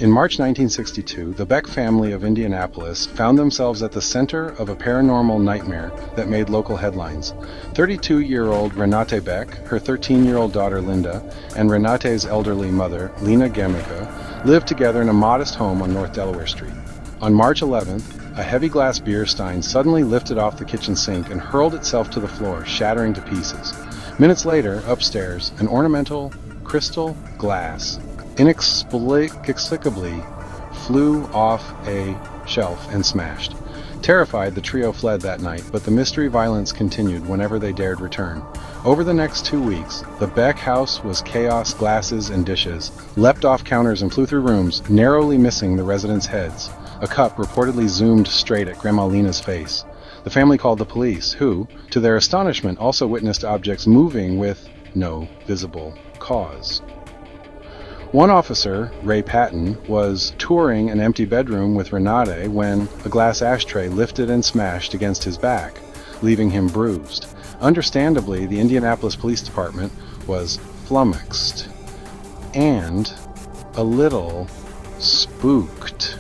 In March 1962, the Beck family of Indianapolis found themselves at the center of a paranormal nightmare that made local headlines. 32-year-old Renate Beck, her 13-year-old daughter Linda, and Renate's elderly mother, Lena Gemica, lived together in a modest home on North Delaware Street. On March 11th, a heavy glass beer stein suddenly lifted off the kitchen sink and hurled itself to the floor, shattering to pieces. Minutes later, upstairs, an ornamental crystal glass inexplicably flew off a shelf and smashed. Terrified, the trio fled that night, but the mystery violence continued whenever they dared return. Over the next 2 weeks, the Beck house was chaos. Glasses and dishes leapt off counters and flew through rooms, narrowly missing the residents' heads. A cup reportedly zoomed straight at Grandma Lena's face. The family called the police, who, to their astonishment, also witnessed objects moving with no visible cause. One officer, Ray Patton, was touring an empty bedroom with Renate when a glass ashtray lifted and smashed against his back, leaving him bruised. Understandably, the Indianapolis Police Department was flummoxed and a little spooked.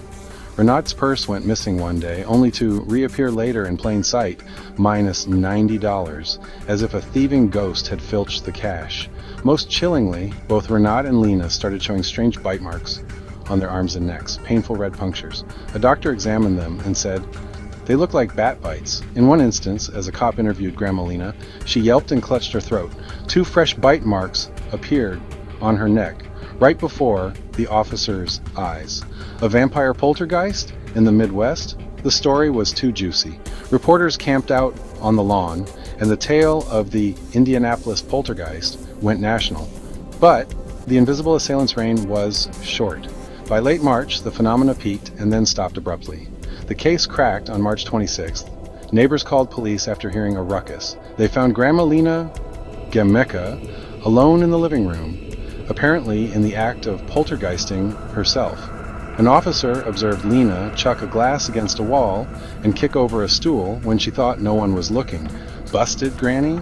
Renate's purse went missing one day, only to reappear later in plain sight, minus $90, as if a thieving ghost had filched the cash. Most chillingly, both Renate and Lena started showing strange bite marks on their arms and necks, painful red punctures. A doctor examined them and said they looked like bat bites. In one instance, as a cop interviewed Grandma Lena, she yelped and clutched her throat. 2 fresh bite marks appeared on her neck, right before the officer's eyes. A vampire poltergeist in the Midwest? The story was too juicy. Reporters camped out on the lawn, and the tale of the Indianapolis poltergeist went national. But the invisible assailant's reign was short. By late March, the phenomena peaked and then stopped abruptly. The case cracked on March 26th. Neighbors called police after hearing a ruckus. They found Grandma Lena Gemica alone in the living room, apparently in the act of poltergeisting herself. An officer observed Lena chuck a glass against a wall and kick over a stool when she thought no one was looking. Busted, Granny?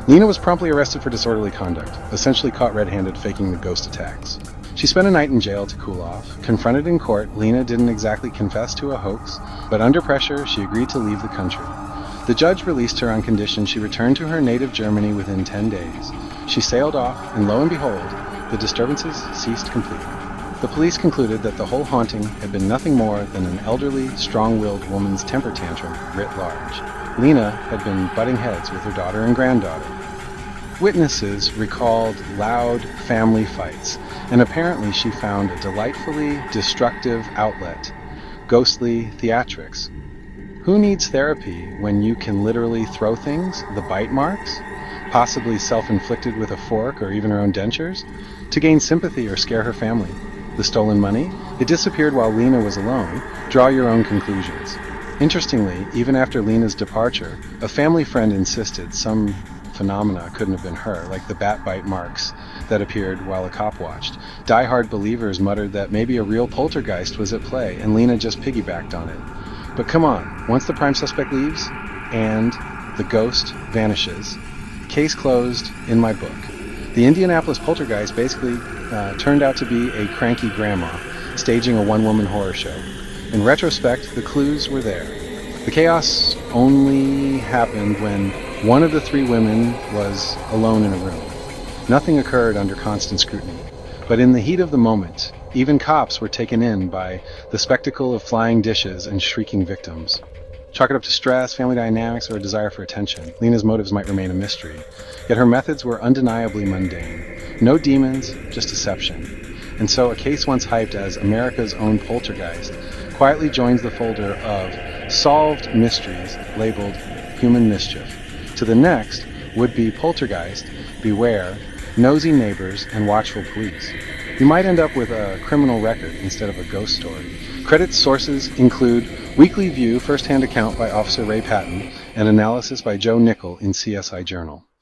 Lena was promptly arrested for disorderly conduct, essentially caught red-handed faking the ghost attacks. She spent a night in jail to cool off. Confronted in court, Lena didn't exactly confess to a hoax, but under pressure, she agreed to leave the country. The judge released her on condition she returned to her native Germany within 10 days. She sailed off, and lo and behold, the disturbances ceased completely. The police concluded that the whole haunting had been nothing more than an elderly, strong-willed woman's temper tantrum writ large. Lena had been butting heads with her daughter and granddaughter. Witnesses recalled loud family fights, and apparently she found a delightfully destructive outlet, ghostly theatrics. Who needs therapy when you can literally throw things, the bite marks, possibly self-inflicted with a fork or even her own dentures, to gain sympathy or scare her family? The stolen money? It disappeared while Lena was alone. Draw your own conclusions. Interestingly, even after Lena's departure, a family friend insisted some phenomena couldn't have been her, like the bat bite marks that appeared while a cop watched. Die-hard believers muttered that maybe a real poltergeist was at play, and Lena just piggybacked on it. But come on, once the prime suspect leaves, and the ghost vanishes, case closed in my book. The Indianapolis poltergeist basically turned out to be a cranky grandma, staging a one-woman horror show. In retrospect, the clues were there. The chaos only happened when one of the 3 women was alone in a room. Nothing occurred under constant scrutiny. But in the heat of the moment, even cops were taken in by the spectacle of flying dishes and shrieking victims. Chalk it up to stress, family dynamics, or a desire for attention. Lena's motives might remain a mystery, yet her methods were undeniably mundane. No demons, just deception. And so a case once hyped as America's own poltergeist quietly joins the folder of solved mysteries labeled human mischief. To the next would-be poltergeist, beware, nosy neighbors, and watchful police. You might end up with a criminal record instead of a ghost story. Credit sources include Weekly View first-hand account by Officer Ray Patton and analysis by Joe Nickel in CSI Journal.